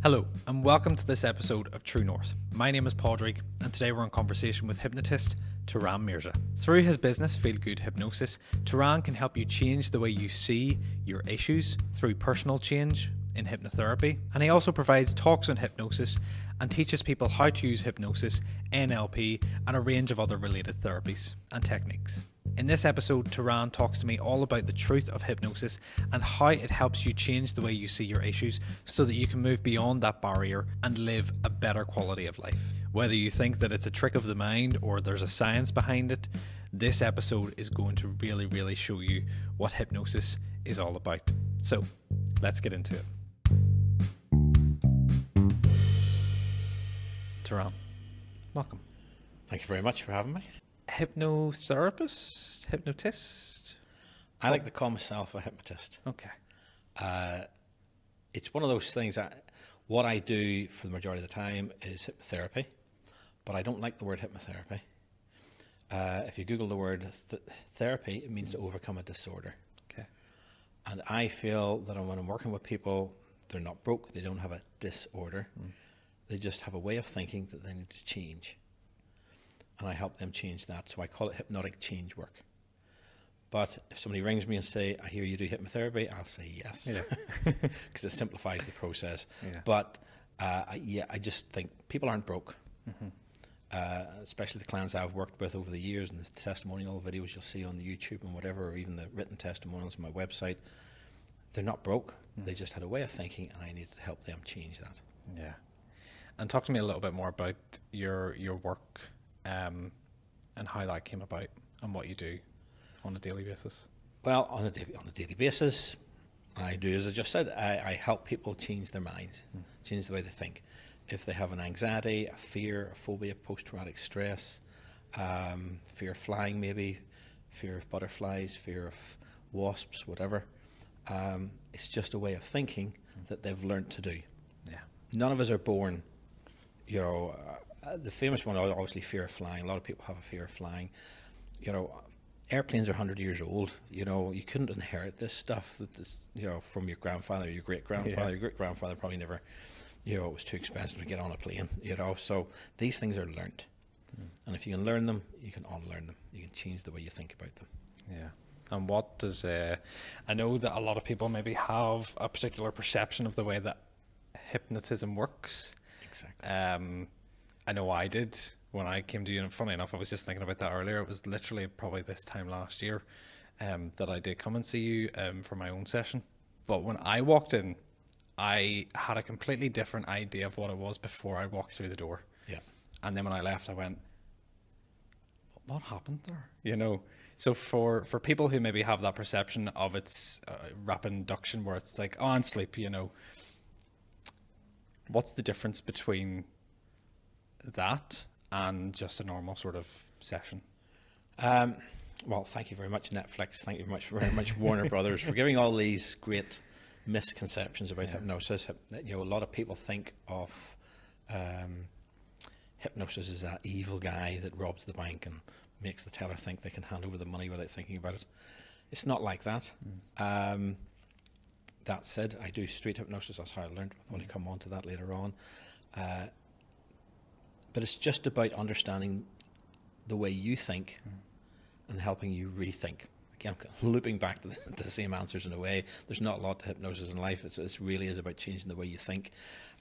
Hello, and welcome to this episode of True North. My name is Padraig, and today we're in conversation with hypnotist Turan Mirza. Through his business, Feel Good Hypnosis, Turan can help you change the way you see your issues through personal change in hypnotherapy, and he also provides talks on hypnosis and teaches people how to use hypnosis, NLP, and a range of other related therapies and techniques. In this episode, Turan talks to me all about the truth of hypnosis and how it helps you change the way you see your issues so that you can move beyond that barrier and live a better quality of life. Whether you think that it's a trick of the mind or there's a science behind it, this episode is going to really show you what hypnosis is all about. So, let's get into it. Turan, welcome. Thank you very much for having me. Hypnotherapist? Hypnotist? I like to call myself a hypnotist. Okay. It's one of those things that what I do for the majority of the time is hypnotherapy, but I don't like the word hypnotherapy. If you Google the word therapy, it means to overcome a disorder. Okay. And I feel that when I'm working with people, they're not broke, they don't have a disorder. They just have a way of thinking that they need to change. And I help them change that. So I call it hypnotic change work. But if somebody rings me and say, I hear you do hypnotherapy, I'll say yes. Because it simplifies the process. Yeah. But I just think people aren't broke. Especially the clients I've worked with over the years and the testimonial videos you'll see on the YouTube and whatever, or even the written testimonials on my website. They're not broke. They just had a way of thinking, and I needed to help them change that. Yeah. And talk to me a little bit more about your work and how that came about and what you do on a daily basis. Well, on a daily basis, I do, as I just said, I help people change their minds, change the way they think. If they have an anxiety, a fear, a phobia, post-traumatic stress, fear of flying maybe, fear of butterflies, fear of wasps, whatever, it's just a way of thinking that they've learned to do. Yeah. None of us are born, the famous one, obviously, fear of flying. A lot of people have a fear of flying. Airplanes are 100 years old. You couldn't inherit this stuff from your grandfather, your great-grandfather. Yeah. Your great-grandfather probably never, it was too expensive to get on a plane, So these things are learned. And if you can learn them, you can unlearn them. You can change the way you think about them. Yeah. And what does, I know that a lot of people maybe have a particular perception of the way that hypnotism works. Exactly. I know I did when I came to you, and funny enough, I was just thinking about that earlier. It was literally probably this time last year that I did come and see you for my own session. But when I walked in, I had a completely different idea of what it was before I walked through the door. Yeah. And then when I left, I went, what happened there? So for people who maybe have that perception of its rapid induction where it's like, and sleep, what's the difference between that and just a normal sort of session? Well, thank you very much, Netflix. Thank you very much, Warner Brothers, for giving all these great misconceptions about hypnosis. A lot of people think of hypnosis as that evil guy that robs the bank and makes the teller think they can hand over the money without thinking about it. It's not like that. That said, I do street hypnosis. That's how I learned. I'll probably come on to that later on. But it's just about understanding the way you think and helping you rethink. Again, I'm looping back to the same answers in a way. There's not a lot to hypnosis in life. It really is about changing the way you think.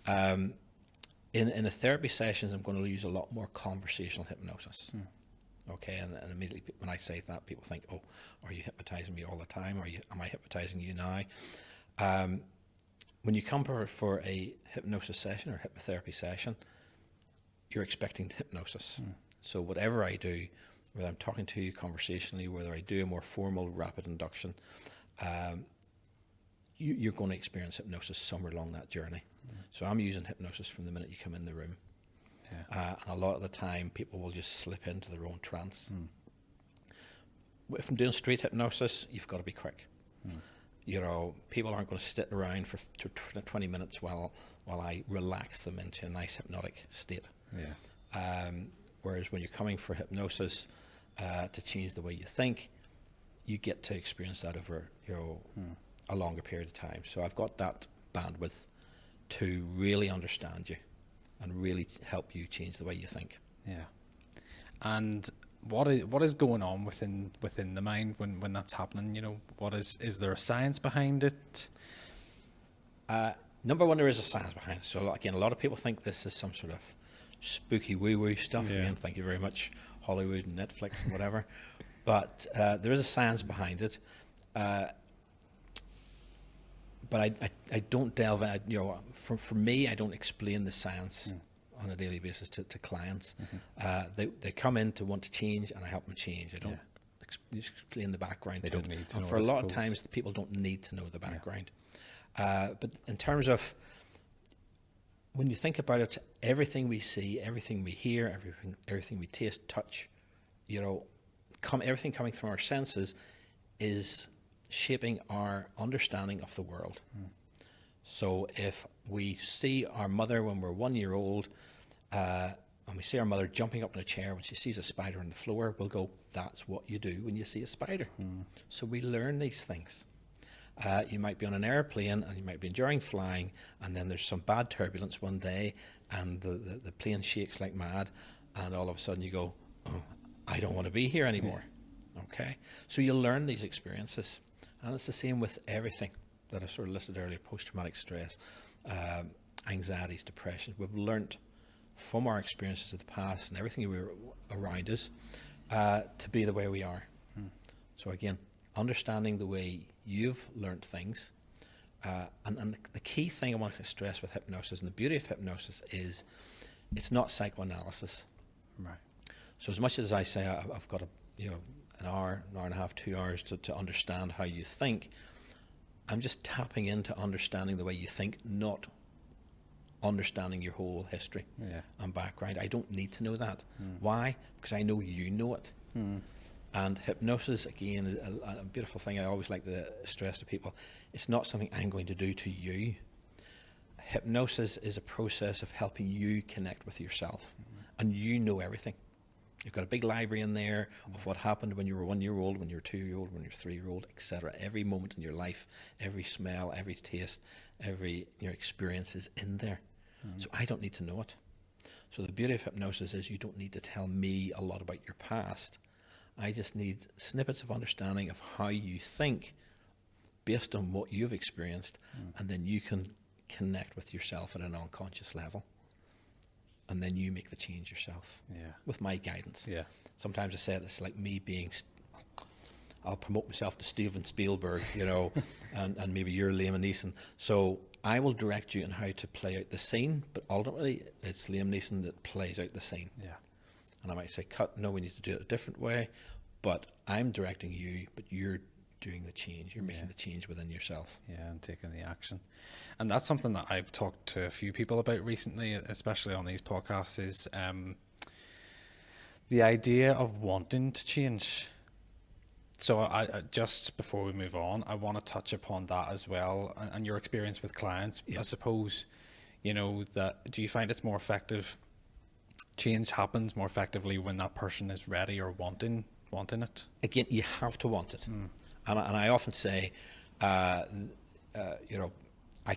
In a therapy sessions, I'm going to use a lot more conversational hypnosis. Okay, and immediately when I say that, people think, "Oh, are you hypnotizing me all the time? Am I hypnotizing you now?" When you come for a hypnosis session or hypnotherapy session, you're expecting hypnosis. So whatever I do, whether I'm talking to you conversationally, whether I do a more formal rapid induction, you're going to experience hypnosis somewhere along that journey. So I'm using hypnosis from the minute you come in the room. And a lot of the time people will just slip into their own trance. If I'm doing street hypnosis, you've got to be quick. People aren't going to sit around for 20 minutes while I relax them into a nice hypnotic state. Whereas when you're coming for hypnosis to change the way you think, you get to experience that over a longer period of time. So I've got that bandwidth to really understand you and really help you change the way you think. Yeah. And what is going on within the mind when that's happening? You know, is there a science behind it? Number one, there is a science behind it. So again, a lot of people think this is some sort of spooky woo-woo stuff. Yeah. Again, thank you very much, Hollywood and Netflix and whatever. But there is a science behind it. But I don't delve in, you know, for me, I don't explain the science on a daily basis to clients. They come in to want to change, and I help them change. I don't explain the background. They don't need to know, for a I lot of suppose. times, the people don't need to know the background. But in terms of when you think about it, everything we see, everything we hear, everything we taste, touch, you know, everything coming from our senses is shaping our understanding of the world. So if we see our mother when we're 1 year old, and we see our mother jumping up in a chair when she sees a spider on the floor, we'll go, that's what you do when you see a spider. So we learn these things. You might be on an airplane and you might be enjoying flying, and then there's some bad turbulence one day and the plane shakes like mad, and all of a sudden you go, oh, I don't want to be here anymore. Okay? So you learn these experiences. And it's the same with everything that I sort of listed earlier: post-traumatic stress, anxieties, depression. We've learnt from our experiences of the past and everything we were around us to be the way we are. So again, understanding the way you've learnt things. And the key thing I want to stress with hypnosis, and the beauty of hypnosis, is it's not psychoanalysis. Right. So as much as I say I've got an hour and a half, 2 hours to understand how you think, I'm just tapping into understanding the way you think, not understanding your whole history and background. I don't need to know that. Why? Because I know you know it. And hypnosis, again, is a beautiful thing I always like to stress to people. It's not something I'm going to do to you. Hypnosis is a process of helping you connect with yourself. And you know everything. You've got a big library in there of what happened when you were 1 year old, when you were 2 year old, when you were 3 year old, etc. Every moment in your life, every smell, every taste, every experience is in there. So I don't need to know it. So the beauty of hypnosis is you don't need to tell me a lot about your past. I just need snippets of understanding of how you think based on what you've experienced, and then you can connect with yourself at an unconscious level. And then you make the change yourself with my guidance. Yeah. Sometimes I say it's like me being, I'll promote myself to Steven Spielberg, and maybe you're Liam Neeson. So I will direct you on how to play out the scene, but ultimately it's Liam Neeson that plays out the scene. Yeah. And I might say, cut, no, we need to do it a different way, but I'm directing you, but you're doing the change. You're making the change within yourself. Yeah, and taking the action. And that's something that I've talked to a few people about recently, especially on these podcasts, is the idea of wanting to change. So I just before we move on, I want to touch upon that as well, and your experience with clients. I suppose, that do you find it's more effective, change happens more effectively when that person is ready or wanting it? Again, you have to want it. And I often say, I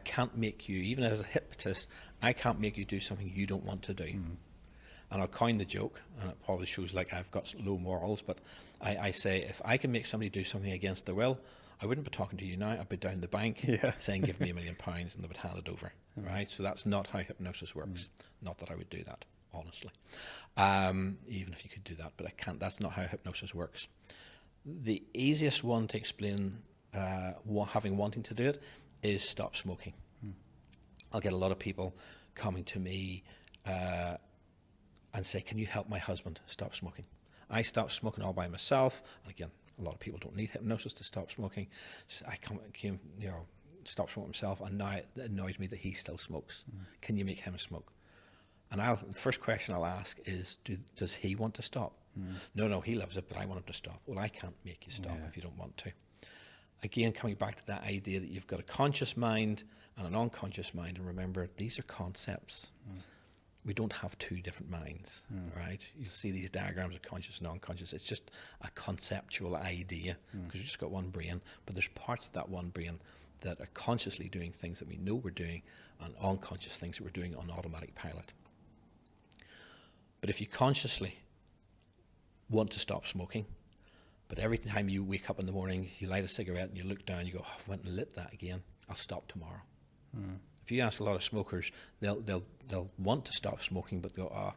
can't make you, even as a hypnotist, I can't make you do something you don't want to do. And I'll coin the joke, and it probably shows like I've got low morals, but I say, if I can make somebody do something against their will, I wouldn't be talking to you now. I'd be down the bank saying, give me £1 million, and they would hand it over, right? So that's not how hypnosis works. Not that I would do that, honestly. Even if you could do that, but I can't. That's not how hypnosis works. The easiest one to explain wanting to do it is stop smoking. I'll get a lot of people coming to me and say, can you help my husband stop smoking? I stopped smoking all by myself. And again, a lot of people don't need hypnosis to stop smoking. So I came, stop smoking myself, and now it annoys me that he still smokes. Can you make him smoke? And the first question I'll ask is, does he want to stop? No, he loves it, but I want him to stop. Well, I can't make you stop if you don't want to. Again, coming back to that idea that you've got a conscious mind and an unconscious mind, and remember, these are concepts. We don't have two different minds, right? You'll see these diagrams of conscious and unconscious. It's just a conceptual idea because you've just got one brain, but there's parts of that one brain that are consciously doing things that we know we're doing, and unconscious things that we're doing on automatic pilot. But if you consciously want to stop smoking, but every time you wake up in the morning, you light a cigarette and you look down, you go, oh, I went and lit that again, I'll stop tomorrow. If you ask a lot of smokers, they'll want to stop smoking, but they'll go, oh,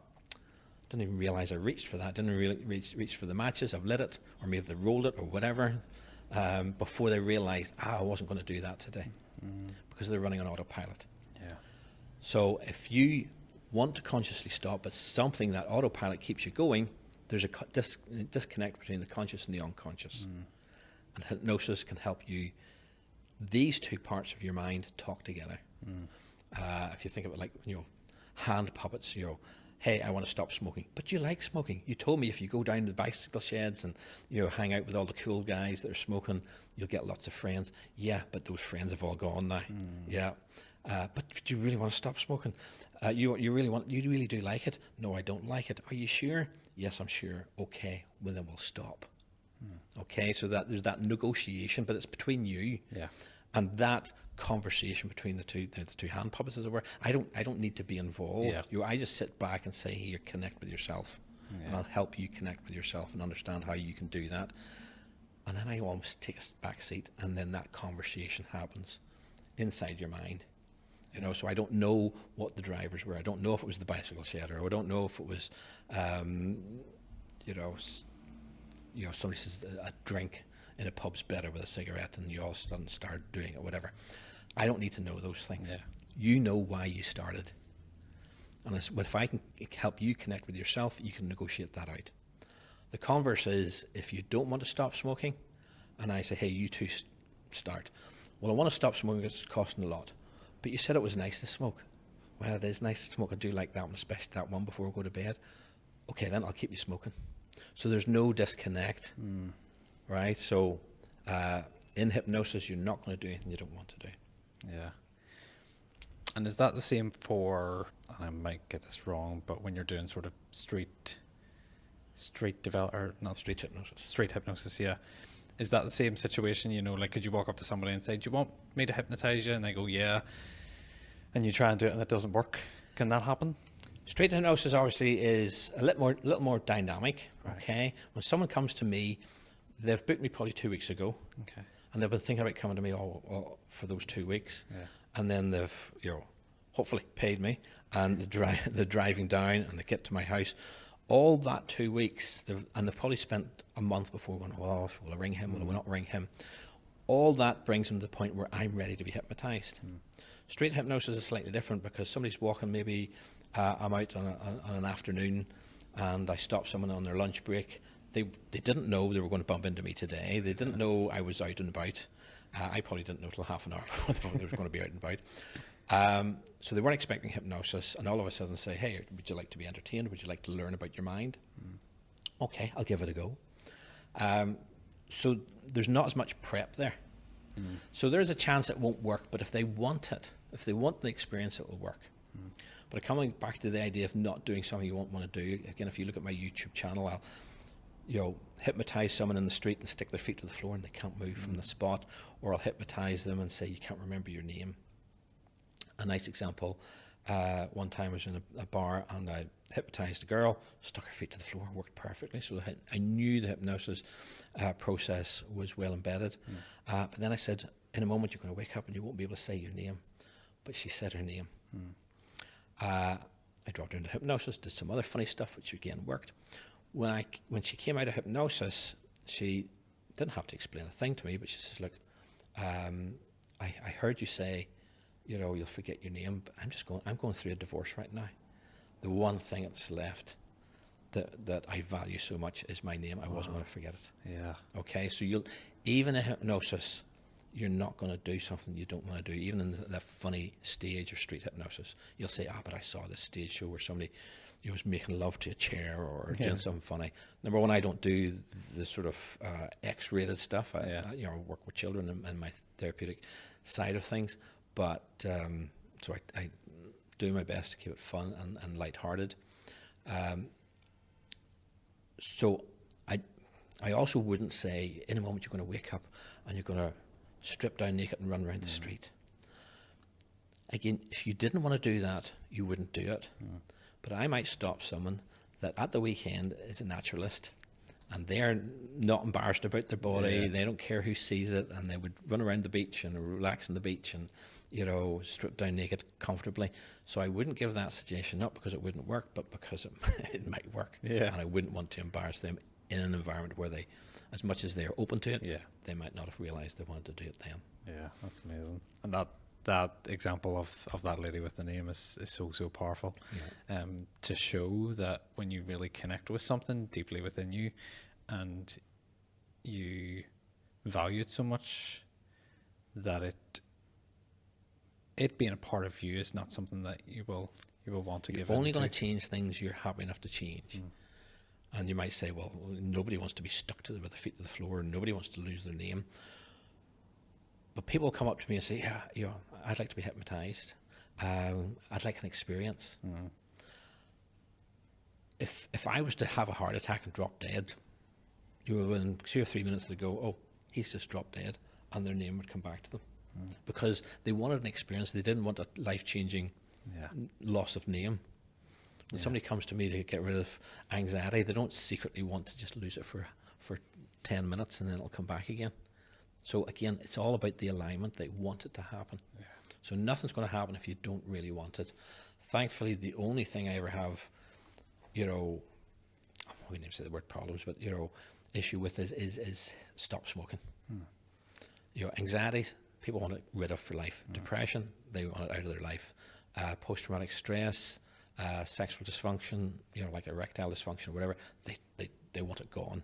didn't even realize I reached for that, didn't really reach for the matches, I've lit it, or maybe they rolled it or whatever, before they realized, I wasn't going to do that today, because they're running on autopilot. Yeah. So if you want to consciously stop, but something that autopilot keeps you going, there's a disconnect between the conscious and the unconscious. And hypnosis can help you, these two parts of your mind talk together. If you think of it like, hand puppets, hey, I want to stop smoking, but you like smoking. You told me if you go down to the bicycle sheds and hang out with all the cool guys that are smoking, you'll get lots of friends. Yeah, but those friends have all gone now. Yeah, but you really want to stop smoking? You really do like it? No, I don't like it. Are you sure? Yes, I'm sure. Okay, well then we'll stop. Okay, so that there's that negotiation, but it's between you. Yeah. And that conversation between the two hand puppets, as it were, I don't need to be involved. Yeah. I just sit back and say, here, connect with yourself. Yeah. And I'll help you connect with yourself and understand how you can do that. And then I almost take a back seat, and then that conversation happens inside your mind. So I don't know what the drivers were. I don't know if it was the bicycle shed, or I don't know if it was, somebody says a drink in a pub's better with a cigarette, and you all of a sudden start doing it, whatever. I don't need to know those things. Yeah. You know why you started. And if I can help you connect with yourself, you can negotiate that out. The converse is, if you don't want to stop smoking, and I say, hey, you two start. Well, I want to stop smoking because it's costing a lot. But you said it was nice to smoke. Well, it is nice to smoke. I do like that one, especially that one before we go to bed. Okay, then I'll keep you smoking. So there's no disconnect. Right, so in hypnosis, you're not going to do anything you don't want to do. Yeah. And is that the same for, and I might get this wrong, but when you're doing sort of street hypnosis, yeah. Is that the same situation? Like, could you walk up to somebody and say, do you want me to hypnotize you? And they go, yeah. And you try and do it and it doesn't work. Can that happen? Street hypnosis obviously is a little more dynamic. Right. Okay, when someone comes to me, they've booked me probably 2 weeks ago. Okay. And they've been thinking about coming to me all for those 2 weeks. Yeah. And then they've, hopefully paid me, and they're driving down and they get to my house. All that 2 weeks, they've probably spent a month before going, well, will I ring him? Will I not ring him? All that brings them to the point where I'm ready to be hypnotized. Street hypnosis is slightly different, because somebody's walking, maybe I'm out on an afternoon and I stop someone on their lunch break. They didn't know they were going to bump into me today. They didn't know I was out and about. I probably didn't know till half an hour before they were going to be out and about. So they weren't expecting hypnosis, and all of a sudden say, hey, would you like to be entertained? Would you like to learn about your mind? Okay, I'll give it a go. So there's not as much prep there. So there's a chance it won't work, but if they want it, if they want the experience, it will work. But coming back to the idea of not doing something you won't want to do, again, if you look at my YouTube channel, I'll hypnotize someone in the street and stick their feet to the floor and they can't move from the spot, or I'll hypnotize them and say, you can't remember your name. A nice example, one time I was in a bar and I hypnotized a girl, stuck her feet to the floor, worked perfectly. So I knew the hypnosis process was well embedded. But then I said, in a moment you're going to wake up and you won't be able to say your name. But she said her name. I dropped her into hypnosis, did some other funny stuff, which again worked. When she came out of hypnosis, she didn't have to explain a thing to me, but she says, look, I heard you say, you'll forget your name, but I'm going through a divorce right now. The one thing that's left that I value so much is my name. I wasn't going to forget it. Yeah. Okay, so even in hypnosis, you're not going to do something you don't want to do. Even in the funny stage or street hypnosis, you'll say, but I saw this stage show where somebody was making love to a chair or doing something funny. Number one, I don't do the sort of X-rated stuff. I work with children in my therapeutic side of things, but so I do my best to keep it fun and lighthearted. So I also wouldn't say in a moment you're going to wake up and you're going to strip down naked and run around the street. Again, if you didn't want to do that, you wouldn't do it. But I might stop someone that at the weekend is a naturalist, and they're not embarrassed about their body. Yeah. They don't care who sees it, and they would run around the beach and relax on the beach and, you know, strip down naked comfortably. So I wouldn't give that suggestion up because it wouldn't work, but because it might work. Yeah. And I wouldn't want to embarrass them in an environment where they, as much as they're open to it, Yeah. they might not have realised they wanted to do it then. Yeah, that's amazing. And that example of that lady with the name is so powerful. To show that when you really connect with something deeply within you and you value it so much, that it being a part of you is not something that you will want to give You're only into. going to change things you're happy enough to change. And you might say, well, nobody wants to be stuck with their feet to the floor, and nobody wants to lose their name. But people come up to me and say, yeah, you know, I'd like to be hypnotized. I'd like an experience. If I was to have a heart attack and drop dead, you know, within 2 or 3 minutes they'd go, oh, he's just dropped dead, and their name would come back to them. Because they wanted an experience. They didn't want a life-changing loss of name. When somebody comes to me to get rid of anxiety, they don't secretly want to just lose it for 10 minutes and then it'll come back again. So again, it's all about the alignment. They want it to happen. So nothing's going to happen if you don't really want it. Thankfully, the only thing I ever have, you know, I wouldn't even say the word problems, but, you know, issue with is stop smoking. You know, anxiety, people want it rid of for life. Depression, they want it out of their life. Post-traumatic stress, sexual dysfunction, you know, like erectile dysfunction, whatever, they want it gone.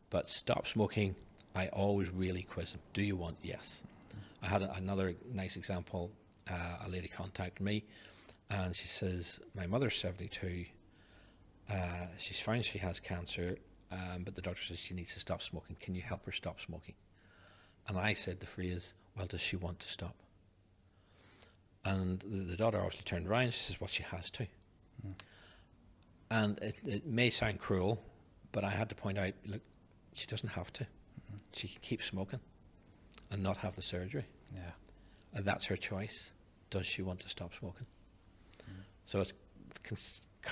But stop smoking, I always really quiz them. Do you want? Yes. I had another nice example. A lady contacted me and she says, my mother's 72. She's found she has cancer, but the doctor says she needs to stop smoking. Can you help her stop smoking? And I said the phrase, well, does she want to stop? And the daughter obviously turned around and she says, well, she has to. And it may sound cruel, but I had to point out, look, she doesn't have to. She can keep smoking and not have the surgery. And that's her choice. Does she want to stop smoking? So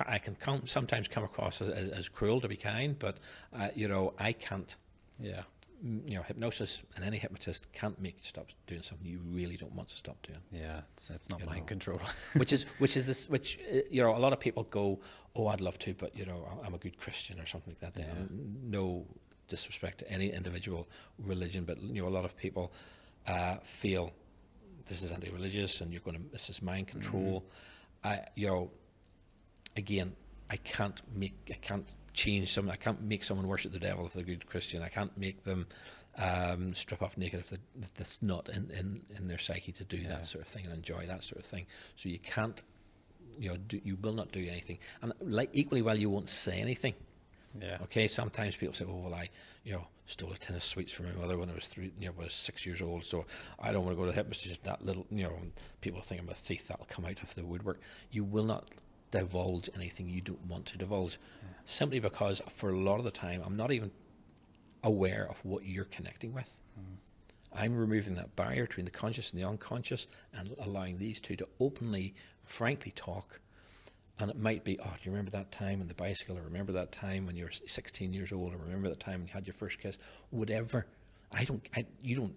I can sometimes come across as cruel, to be kind, but you know, I can't. You know, hypnosis and any hypnotist can't make you stop doing something you really don't want to stop doing. It's not mind control. which you know, a lot of people go, oh, I'd love to, but you know, I'm a good Christian or something like that. No disrespect to any individual religion, but you know, a lot of people feel this is anti-religious and this is mind control. You know, again, I can't change someone. I can't make someone worship the devil if they're a good Christian. I can't make them strip off naked if that's not in their psyche to do that sort of thing and enjoy that sort of thing. So you can't, you know, you will not do anything. And like equally well, you won't say anything. Okay. Sometimes people say, "Well, I, you know, stole a tin of sweets from my mother when I was when I was 6 years old. So I don't want to go to the hypnotist. Just that little, you know." And people think I'm a thief. That'll come out of the woodwork. You will not divulge anything you don't want to divulge, simply because for a lot of the time I'm not even aware of what you're connecting with. I'm removing that barrier between the conscious and the unconscious and allowing these two to openly, frankly talk. And it might be, oh, do you remember that time on the bicycle? Or remember that time when you were 16 years old? Or remember that time when you had your first kiss? Whatever. You don't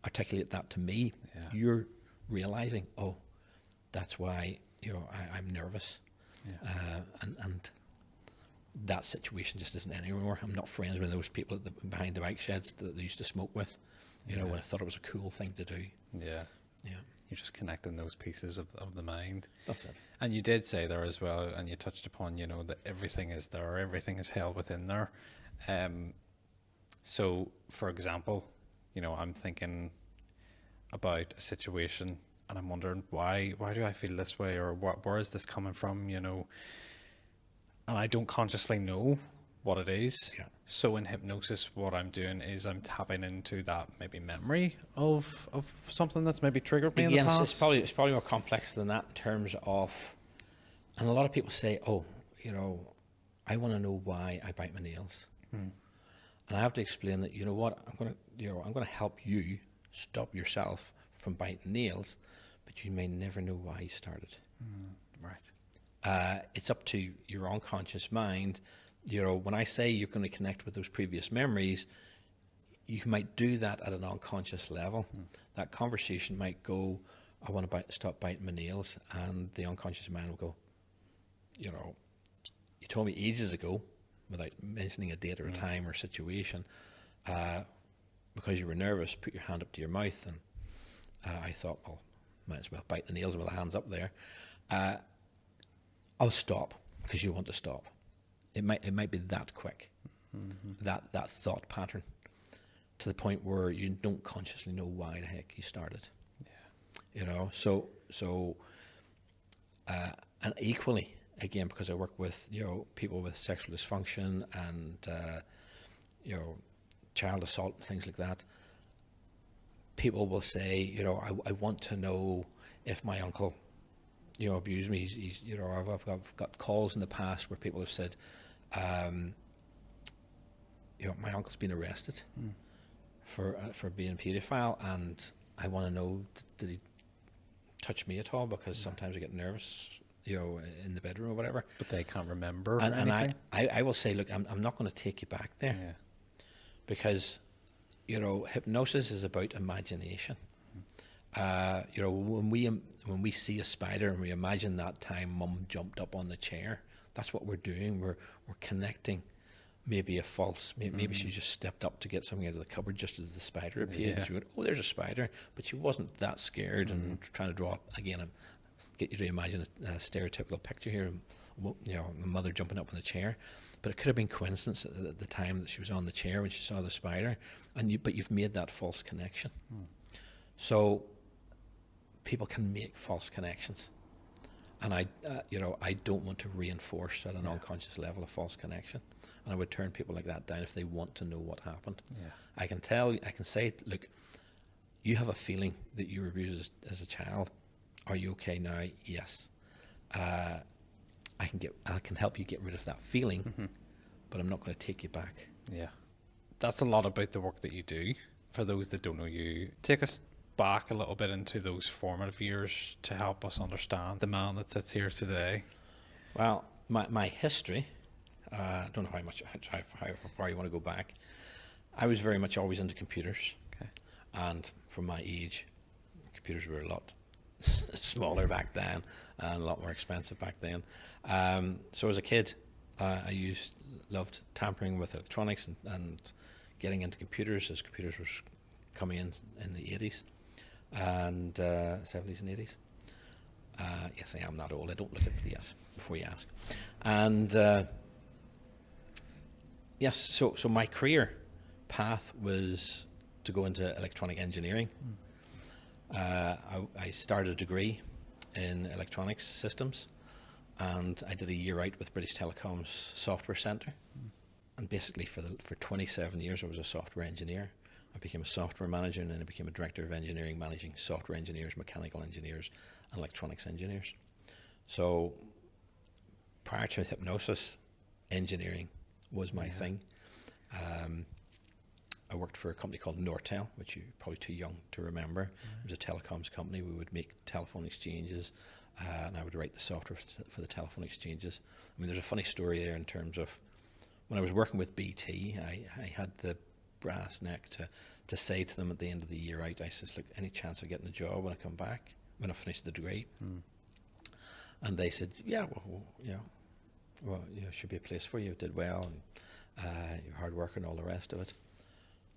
articulate that to me. You're realizing, oh, that's why, you know, I'm nervous. And that situation just isn't anymore. I'm not friends with those people behind the bike sheds that they used to smoke with, you know, when I thought it was a cool thing to do. You're just connecting those pieces of the mind. That's it. And you did say there as well, and you touched upon, you know, that everything is there, everything is held within there. So, for example, you know, I'm thinking about a situation and I'm wondering why do I feel this way, or where is this coming from, you know, and I don't consciously know what it is. So in hypnosis, what I'm doing is I'm tapping into that maybe memory of something that's maybe triggered me in the past. It's probably more complex than that in terms of, and a lot of people say, oh, you know, I want to know why I bite my nails. And I have to explain that, you know what, I'm going to help you stop yourself from biting nails, but you may never know why you started. Right. It's up to your unconscious mind. You know, when I say you're going to connect with those previous memories, you might do that at an unconscious level. That conversation might go, I want to stop biting my nails, and the unconscious mind will go, you know, you told me ages ago, without mentioning a date or a time or situation, because you were nervous, put your hand up to your mouth, and I thought, well, might as well bite the nails with the hands up there. I'll stop because you want to stop. It might be that quick, that thought pattern, to the point where you don't consciously know why the heck you started. Yeah. You know, so and equally, again, because I work with, you know, people with sexual dysfunction and you know, child assault and things like that, people will say, you know, I want to know if my uncle, you know, abused me. He's you know, I've got calls in the past where people have said, you know, my uncle's been arrested for being a paedophile, and I want to know, did he touch me at all? Because sometimes I get nervous, you know, in the bedroom or whatever. But they can't remember And anything. I will say, look, I'm not going to take you back there, because, you know, hypnosis is about imagination. You know, when we see a spider and we imagine that time Mum jumped up on the chair, that's what we're doing. We're connecting maybe a false, maybe she just stepped up to get something out of the cupboard just as the spider appeared. Yeah. She went, oh, there's a spider, but she wasn't that scared. And trying to draw, again, get you to imagine a stereotypical picture here, you know, my mother jumping up on the chair. But it could have been coincidence at the time that she was on the chair when she saw the spider, but you've made that false connection. So people can make false connections, and I don't want to reinforce at an unconscious level a false connection, and I would turn people like that down if they want to know what happened. I can say, look, you have a feeling that you were abused as a child. Are you okay now? Yes. I can help you get rid of that feeling, but I'm not going to take you back. Yeah. That's a lot about the work that you do. For those that don't know you, take us back a little bit into those formative years to help us understand the man that sits here today. Well, my history, I don't know how far you want to go back. I was very much always into computers. Okay. And from my age, computers were a lot smaller back then and a lot more expensive back then. So as a kid, I loved tampering with electronics and getting into computers as computers were coming in the 80s and 70s and 80s. Yes, I am that old. I don't look at the yes before you ask. And yes, so my career path was to go into electronic engineering. I started a degree in electronics systems, and I did a year out with British Telecom's software centre. And basically for 27 years I was a software engineer. I became a software manager, and then I became a director of engineering, managing software engineers, mechanical engineers, and electronics engineers. So prior to hypnosis, engineering was my thing. I worked for a company called Nortel, which you're probably too young to remember. It was a telecoms company. We would make telephone exchanges, and I would write the software for the telephone exchanges. I mean, there's a funny story there in terms of when I was working with BT, I had the brass neck to say to them at the end of the year out, I says, look, any chance of getting a job when I come back, when I finish the degree? And they said, yeah, well, should be a place for you. Did well, and you're hard work and all the rest of it.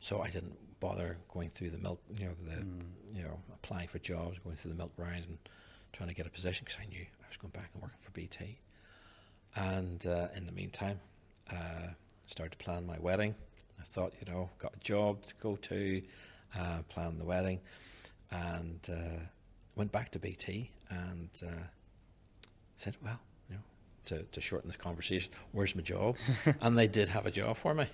So I didn't bother going through the milk, applying for jobs, going through the milk round and trying to get a position, because I knew I was going back and working for BT. And in the meantime, started to plan my wedding. I thought, got a job to go to, plan the wedding, and went back to BT and said, well, to shorten the conversation, where's my job? And they did have a job for me.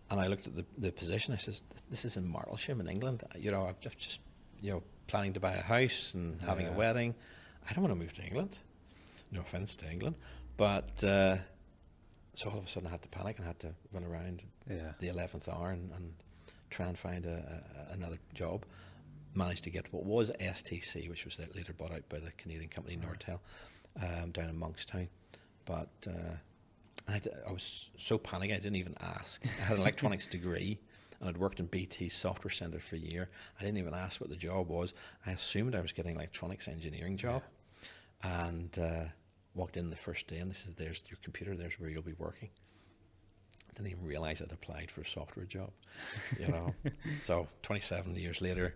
And I looked at the position. I says, "This is in Martlesham in England. I'm just planning to buy a house and having a wedding. I don't want to move to England. No offense to England, but so all of a sudden I had to panic and had to run around the 11th hour and try and find another job. Managed to get what was STC, which was later bought out by the Canadian company Nortel, down in Monkstown. But I was so panicked I didn't even ask. I had an electronics degree and I'd worked in BT's software centre for a year. I didn't even ask what the job was. I assumed I was getting an electronics engineering job, and walked in the first day, and there's your computer, there's where you'll be working. Didn't even realise I'd applied for a software job, you know. So 27 years later,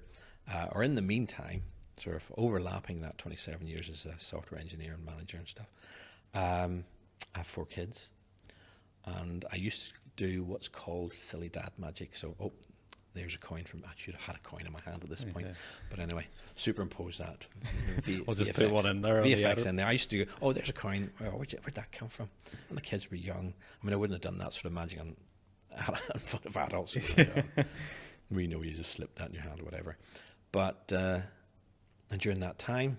or in the meantime, sort of overlapping that 27 years as a software engineer and manager and stuff, I have 4 kids, and I used to do what's called silly dad magic. So, there's a coin from, I should have had a coin in my hand at this point. But anyway, superimpose that. We'll just put one in there. VFX in there. I used to go, there's a coin. Oh, where'd that come from? And the kids were young. I mean, I wouldn't have done that sort of magic in front of adults. We know you just slip that in your hand or whatever. But and during that time,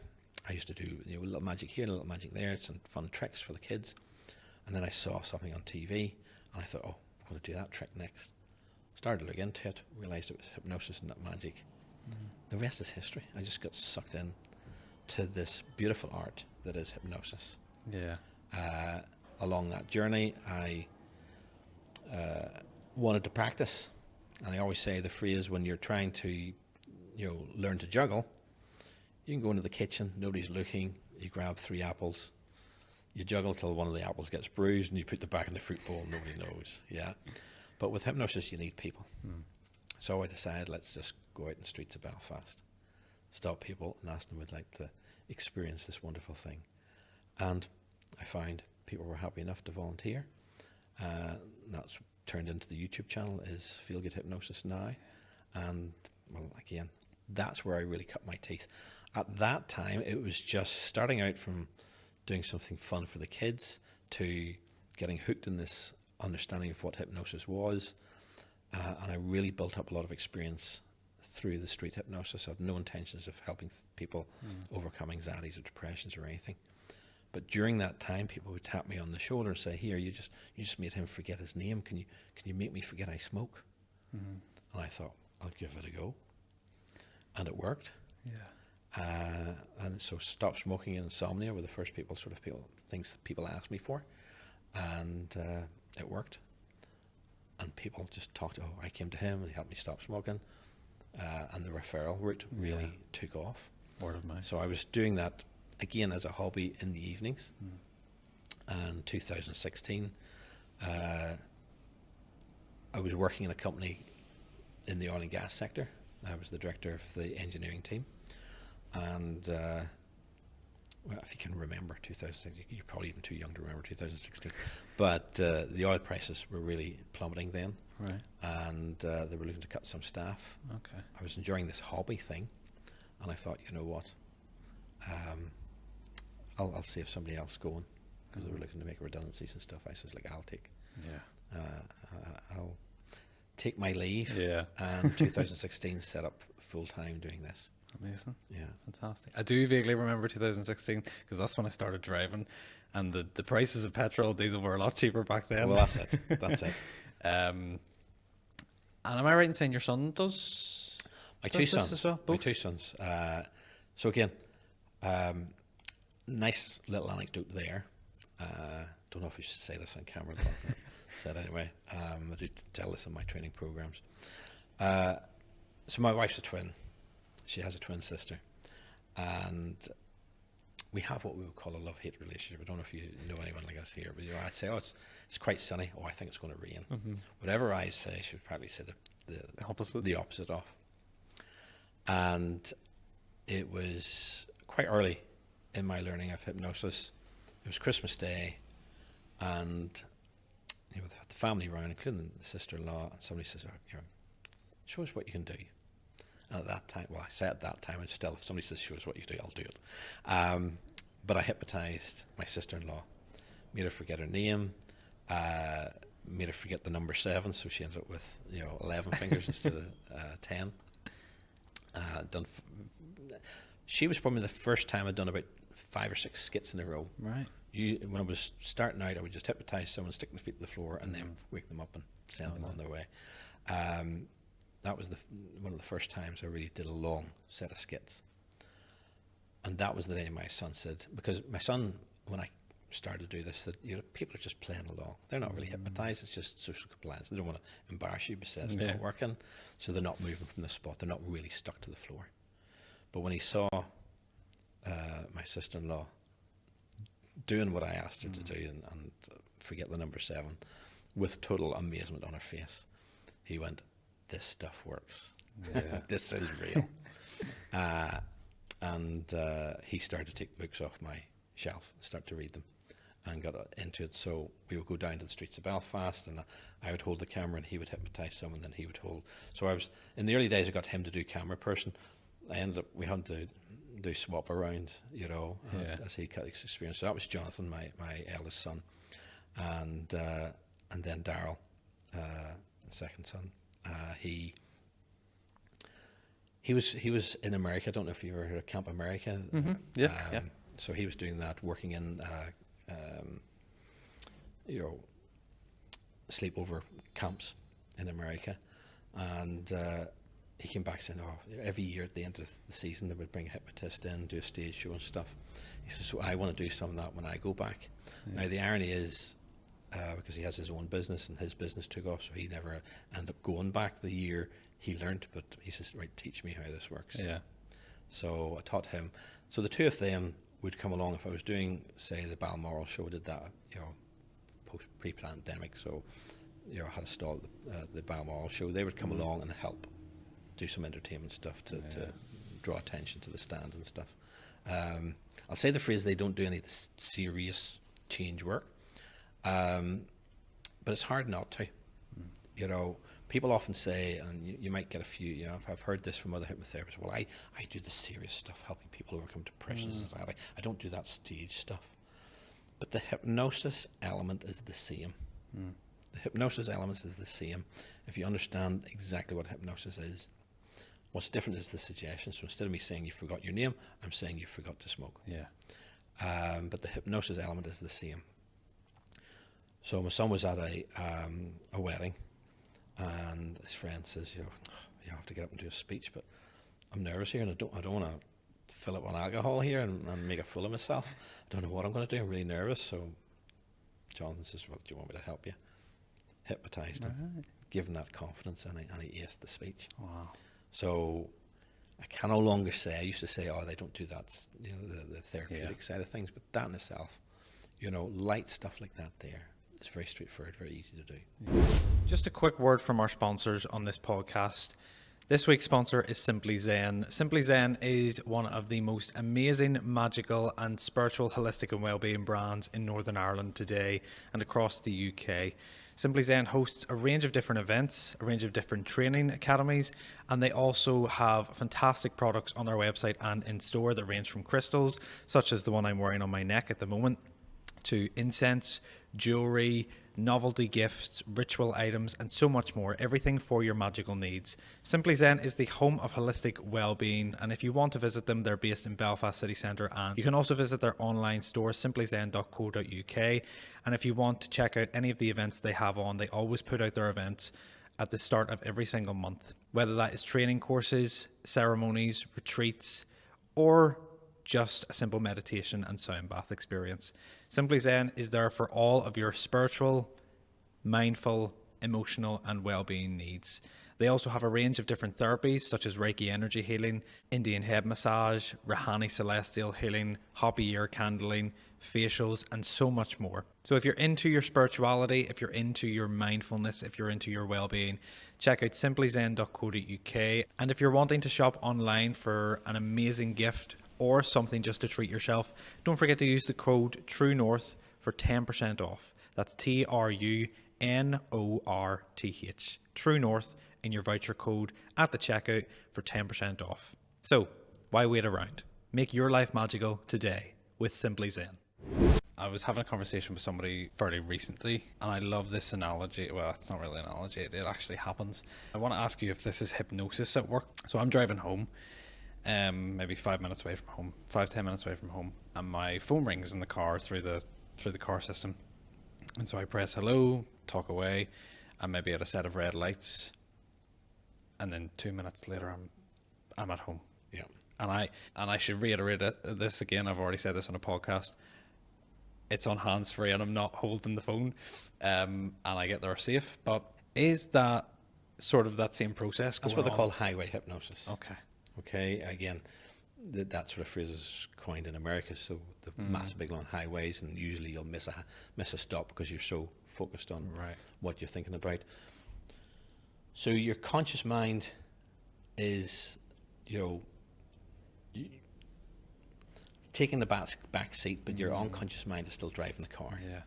I used to do a little magic here, a little magic there, some fun tricks for the kids. And then I saw something on TV, and I thought, I'm going to do that trick next. Started to look into it, realised it was hypnosis and not magic. The rest is history. I just got sucked in to this beautiful art that is hypnosis. Yeah. Along that journey, I wanted to practice, and I always say the phrase, when you're trying to, learn to juggle, you can go into the kitchen, nobody's looking, you grab 3 apples, you juggle till one of the apples gets bruised, and you put them back in the fruit bowl, and nobody knows. Yeah. But with hypnosis, you need people. So I decided, let's just go out in the streets of Belfast, stop people and ask them if they'd like to experience this wonderful thing. And I found people were happy enough to volunteer. That's turned into the YouTube channel, is Feel Good Hypnosis now. And, well, again, that's where I really cut my teeth. At that time, it was just starting out from doing something fun for the kids to getting hooked in this understanding of what hypnosis was, and I really built up a lot of experience through the street hypnosis. I had no intentions of helping people overcome anxieties or depressions or anything, but during that time, people would tap me on the shoulder and say, "Here, you just made him forget his name. Can you make me forget I smoke?" And I thought, I'll give it a go, and it worked. Yeah. And so, stop smoking and insomnia were the first things that people asked me for, and it worked. And people just talked. I came to him and he helped me stop smoking, and the referral route really took off. Word of mouth. So I was doing that again as a hobby in the evenings. And 2016, I was working in a company in the oil and gas sector. I was the director of the engineering team, and well, if you can remember 2016, you're probably even too young to remember 2016, but the oil prices were really plummeting then, right? And they were looking to cut some staff. Okay. I was enjoying this hobby thing, and I thought, you know what, I'll see if somebody else going, because they were looking to make redundancies and stuff. I says, like, I'll take my leave. Yeah. And 2016 set up full time doing this. Amazing. Yeah. Fantastic. I do vaguely remember 2016 because that's when I started driving, and the prices of petrol, diesel were a lot cheaper back then. Well, that's it. That's it. And am I right in saying your son does? My 2 sons as well? Both? My 2 sons. So again, nice little anecdote there. Don't know if I should say this on camera, but I said anyway. I do tell this in my training programs. So my wife's a twin. She has a twin sister, and we have what we would call a love-hate relationship. I don't know if you know anyone like us here, but I'd say, it's quite sunny. I think it's going to rain. Whatever I say, she would probably say the opposite of. And it was quite early in my learning of hypnosis. It was Christmas Day, and the family around, including the sister-in-law, and somebody says, show us what you can do. And at that time, I say at that time, and still, if somebody says, show us what you do, I'll do it. But I hypnotized my sister-in-law, made her forget her name, made her forget the number 7, so she ended up with 11 fingers instead of 10. She was probably the first time I'd done about 5 or 6 skits in a row. Right. When I was starting out, I would just hypnotize someone, stick their feet to the floor, and then wake them up and send them on their way. that was one of the first times I really did a long set of skits. And that was the day my son said, because my son, when I started to do this, that people are just playing along. They're not really hypnotized. It's just social compliance. They don't want to embarrass you, but says it's not working, so they're not moving from the spot. They're not really stuck to the floor. But when he saw my sister-in-law doing what I asked her to do, and forget the number 7, with total amazement on her face, he went, "This stuff works. Yeah. This is real." And he started to take the books off my shelf, start to read them, and got into it. So we would go down to the streets of Belfast, and I would hold the camera, and he would hypnotise someone, then he would hold. So I was, in the early days, I got him to do camera person. I ended up, we had to do swap around, as he got his experience. So that was Jonathan, my eldest son, and then Daryl, the second son. He was in America. I don't know if you ever heard of Camp America. Mm-hmm. Yeah. So he was doing that, working in sleepover camps in America, and he came back saying, every year at the end of the season they would bring a hypnotist in, do a stage show and stuff. He says, so I want to do some of that when I go back. Yeah. Now the irony is, because he has his own business and his business took off, so he never ended up going back the year he learned, but he says, right, teach me how this works. Yeah. So I taught him. So the two of them would come along. If I was doing, say, the Balmoral show, did that, pre-pandemic, so, I had to stall the Balmoral show. They would come along and help do some entertainment stuff to draw attention to the stand and stuff. I'll say the phrase, they don't do any of the serious change work, but it's hard not to. People often say, and you might get a few, I've heard this from other hypnotherapists, well, I do the serious stuff, helping people overcome depression and anxiety. I don't do that stage stuff. But the hypnosis element is the same. The hypnosis element is the same. If you understand exactly what hypnosis is, what's different is the suggestion. So instead of me saying you forgot your name, I'm saying you forgot to smoke. Yeah. But the hypnosis element is the same. So my son was at a wedding, and his friend says, you have to get up and do a speech, but I'm nervous here, and I don't want to fill up on alcohol here and make a fool of myself. I don't know what I'm going to do. I'm really nervous. So Jonathan says, well, do you want me to help you? Hypnotised him, give him that confidence, and he aced the speech. Wow. So I can no longer say, I used to say, they don't do that, the therapeutic side of things, but that in itself, light stuff like that there, it's very straightforward, very easy to do. Just a quick word from our sponsors on this podcast. This week's sponsor is Simply Zen. Simply Zen is one of the most amazing, magical and spiritual holistic and wellbeing brands in Northern Ireland today and across the UK. Simply Zen hosts a range of different events, a range of different training academies, and they also have fantastic products on their website and in store that range from crystals, such as the one I'm wearing on my neck at the moment, to incense, jewelry, novelty gifts, ritual items, and so much more. Everything for your magical needs. Simply Zen is the home of holistic well-being, and if you want to visit them, they're based in Belfast City Centre, and you can also visit their online store, simplyzen.co.uk. And if you want to check out any of the events they have on, they always put out their events at the start of every single month, whether that is training courses, ceremonies, retreats, or just a simple meditation and sound bath experience. Simply Zen is there for all of your spiritual, mindful, emotional, and well-being needs. They also have a range of different therapies such as Reiki energy healing, Indian head massage, Rahani celestial healing, Hopi ear candling, facials, and so much more. So if you're into your spirituality, if you're into your mindfulness, if you're into your well-being, check out simplyzen.co.uk. And if you're wanting to shop online for an amazing gift or something just to treat yourself, don't forget to use the code TRUENORTH for 10% off. That's TRUNORTH, True North, in your voucher code at the checkout for 10% off. So, why wait around? Make your life magical today with Simply Zen. I was having a conversation with somebody fairly recently, and I love this analogy. Well, it's not really an analogy, it actually happens. I want to ask you if this is hypnosis at work. So I'm driving home, maybe 5 minutes away from home, 5-10 minutes away from home, and my phone rings in the car through the car system. And so I press hello, talk away, and maybe at a set of red lights, and then 2 minutes later I'm at home. Yeah. And I should reiterate this again. I've already said this on a podcast. It's on hands free, and I'm not holding the phone, and I get there safe. But is that sort of that same process going on? That's what they call highway hypnosis. Okay. Okay. Again, that sort of phrase is coined in America. So the massive big long highways, and usually you'll miss a stop because you're so focused on what you're thinking about. So your conscious mind is, taking the back seat, but your unconscious mind is still driving the car. Yeah.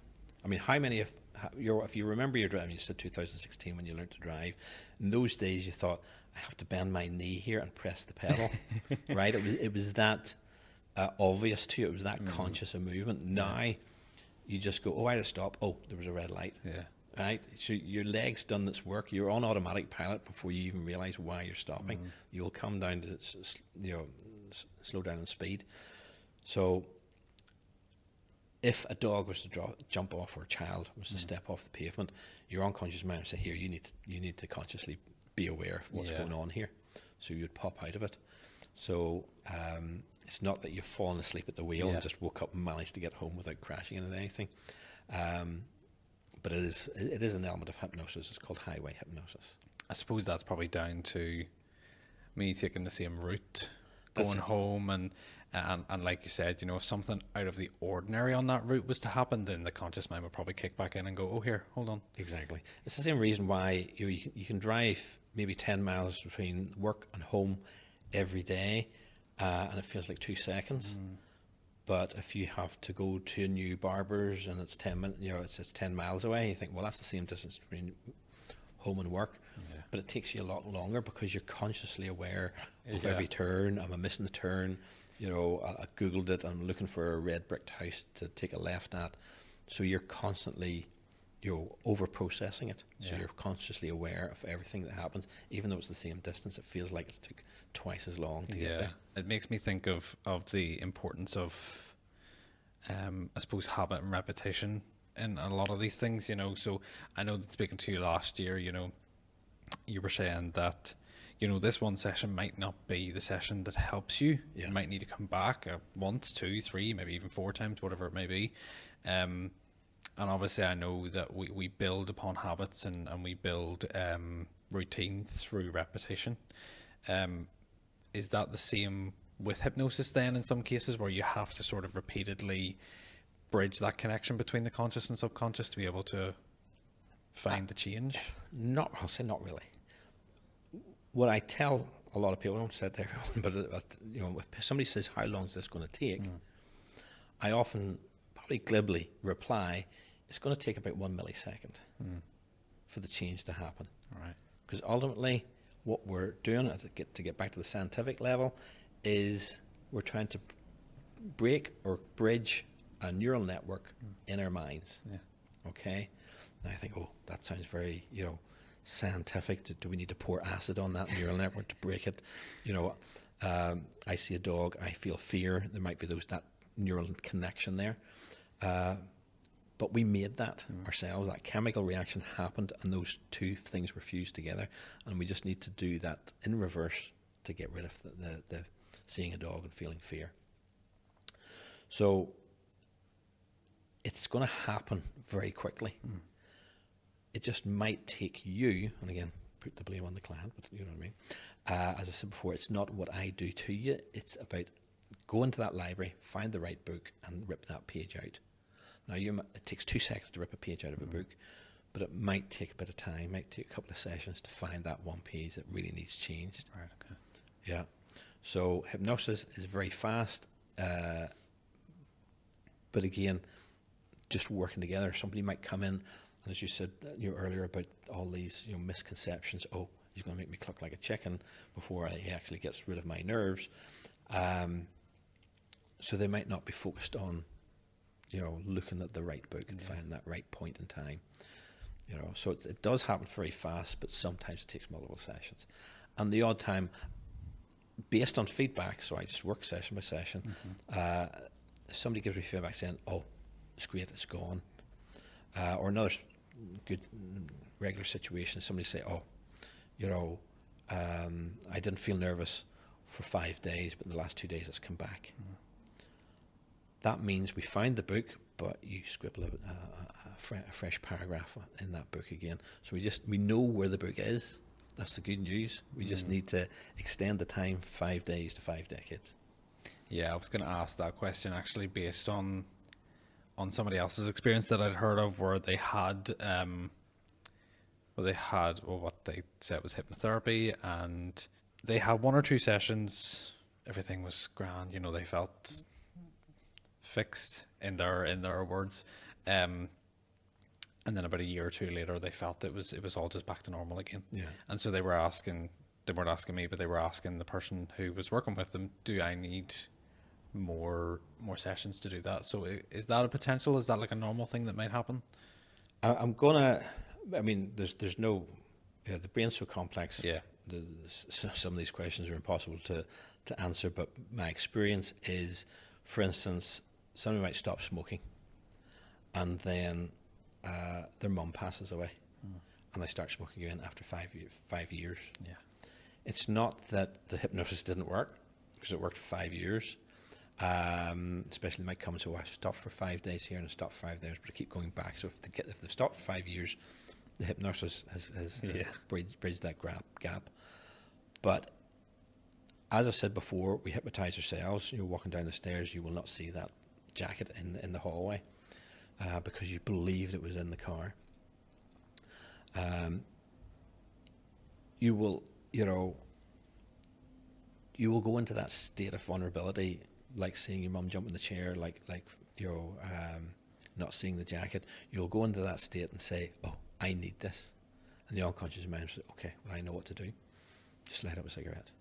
I mean, how many if you remember your driving, you said 2016 when you learned to drive. In those days, you thought, I have to bend my knee here and press the pedal, right? It was that obvious to you. It was that conscious a movement. Now, you just go, oh, I had to stop. Oh, there was a red light. Yeah. Right? So your leg's done this work. You're on automatic pilot before you even realise why you're stopping. You'll come down to slow down in speed. So if a dog was to jump off, or a child was to step off the pavement, your unconscious mind would say, here, you need to consciously be aware of what's going on here. So you'd pop out of it. So it's not that you've fallen asleep at the wheel and just woke up and managed to get home without crashing into anything. But it is an element of hypnosis. It's called highway hypnosis. I suppose that's probably down to me taking the same route, going home, and like you said, if something out of the ordinary on that route was to happen, then the conscious mind would probably kick back in and go, oh, here, hold on. Exactly. It's the same reason why you can drive maybe 10 miles between work and home every day, and it feels like 2 seconds. But if you have to go to a new barber's and it's 10 minutes, it's 10 miles away, you think, well, that's the same distance between home and work. Yeah. But it takes you a lot longer because you're consciously aware of every turn. Am I missing the turn? I Googled it. I'm looking for a red bricked house to take a left at. So you're constantly, over processing it. So you're consciously aware of everything that happens. Even though it's the same distance, it feels like it's took twice as long to get there. It makes me think of the importance of, I suppose, habit and repetition in a lot of these things, So I know that speaking to you last year, you were saying that, this one session might not be the session that helps you. You might need to come back once, 2, 3, maybe even 4 times, whatever it may be. And obviously I know that we build upon habits and we build routine through repetition. Is that the same with hypnosis then in some cases, where you have to sort of repeatedly bridge that connection between the conscious and subconscious to be able to find the change? I'll say not really. What I tell a lot of people, I don't say it to everyone, but if somebody says, how long is this going to take? I often probably glibly reply, it's going to take about 1 millisecond for the change to happen. Right. Because ultimately, what we're doing, to get back to the scientific level, is we're trying to break or bridge a neural network in our minds. Yeah. Okay? Now I think, that sounds very, scientific. Do we need to pour acid on that neural network to break it? I see a dog, I feel fear. There might be that neural connection there. But we made that ourselves. That chemical reaction happened, and those two things were fused together. And we just need to do that in reverse to get rid of the seeing a dog and feeling fear. So it's going to happen very quickly. It just might take you, and again, put the blame on the client, but you know what I mean. As I said before, it's not what I do to you. It's about go into that library, find the right book, and rip that page out. Now, it takes 2 seconds to rip a page out of a book, but it might take a bit of time, might take a couple of sessions to find that one page that really needs changed. Right, okay. Yeah. So hypnosis is very fast, but again, just working together. Somebody might come in, and as you said earlier about all these misconceptions, he's going to make me cluck like a chicken before he actually gets rid of my nerves. So they might not be focused on looking at the right book and finding that right point in time. So it does happen very fast, but sometimes it takes multiple sessions. And the odd time, based on feedback, so I just work session by session, if somebody gives me feedback saying, it's great, it's gone. Or another good regular situation, somebody say, I didn't feel nervous for 5 days, but the last 2 days it's come back. That means we found the book, but you scribble a fresh paragraph in that book again. So we know where the book is. That's the good news. We just need to extend the time 5 days to 5 decades. Yeah, I was going to ask that question actually based on somebody else's experience that I'd heard of, where they had what they said was hypnotherapy, and they had 1 or 2 sessions. Everything was grand. You know, they felt fixed in their words, and then about a year or 2 later, they felt it was all just back to normal again. Yeah. And so they weren't asking me, but they were asking the person who was working with them, do I need more sessions to do that? So is that a potential? Is that like a normal thing that might happen? There's no, the brain's so complex. Yeah. Some of these questions are impossible to answer, but my experience is, for instance, somebody might stop smoking, and then their mum passes away, and they start smoking again after 5 years. Yeah. It's not that the hypnosis didn't work, because it worked for 5 years. Especially they might come and say, I stopped for 5 days here and I stopped for 5 days, but I keep going back. So if they've stopped for 5 years, the hypnosis has bridged that gap. But as I've said before, we hypnotize ourselves. You're walking down the stairs, you will not see that jacket in the hallway because you believed it was in the car. You will go into that state of vulnerability, like seeing your mum jump in the chair, like not seeing the jacket. You'll go into that state and say, "Oh, I need this," and the unconscious mind says, "Okay, well, I know what to do. Just light up a cigarette."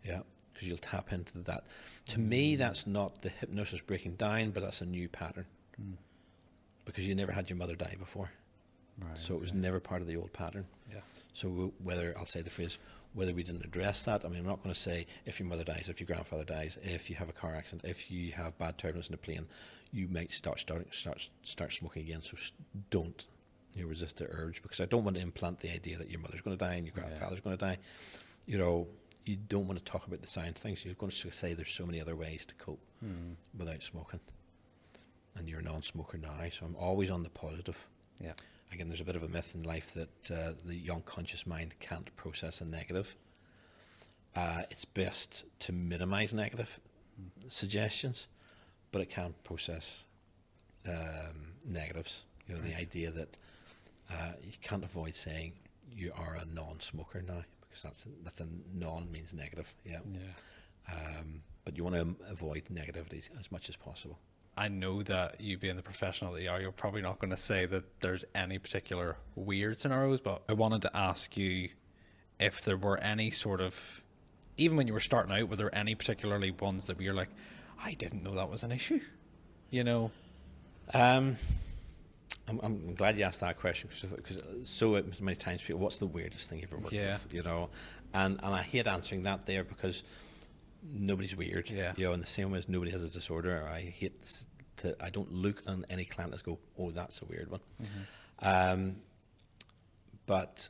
Yeah, because you'll tap into that. To me, that's not the hypnosis breaking down, but that's a new pattern. Because you never had your mother die before, Right. so it was never part of the old pattern. Yeah. So I'll say the phrase, whether we didn't address that, I mean, I'm not going to say if your mother dies, if your grandfather dies, if you have a car accident, if you have bad turbulence in a plane, you might start smoking again. So don't resist the urge, because I don't want to implant the idea that your mother's going to die and your grandfather's going to die. You don't want to talk about the science things. You're going to say there's so many other ways to cope without smoking. And you're a non-smoker now, so I'm always on the positive. Yeah. Again, there's a bit of a myth in life that the unconscious mind can't process a negative. It's best to minimize negative suggestions, but it can process negatives. The idea that you can't avoid saying you are a non-smoker now, because that's a non means negative. Yeah. But you want to avoid negativity as much as possible. I know that you being the professional that you are, you're probably not going to say that there's any particular weird scenarios, but I wanted to ask you if there were any sort of, even when you were starting out, were there any particularly ones that you're like, I didn't know that was an issue? I'm glad you asked that question, because so many times people, what's the weirdest thing you've ever worked with? And I hate answering that there, because nobody's weird. In the same way as nobody has a disorder. I hate this, I don't look on any client and go, oh, that's a weird one. But